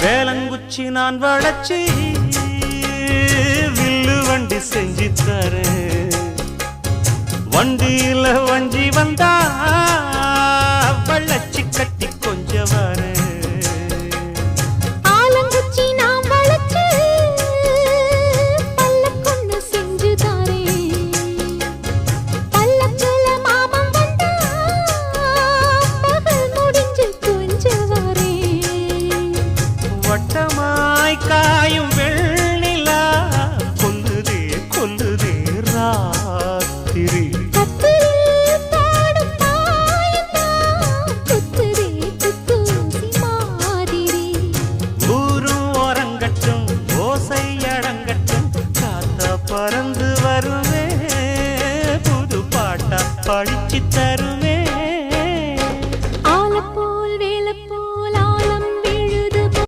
வேலங்குச்சி நான் வளச்சி வில்லு வண்டி செஞ்சு தரேன். வண்டியில வஞ்சி வந்தா வள்ளச்சி கட்டி கொஞ்சம் வரேன். வட்ட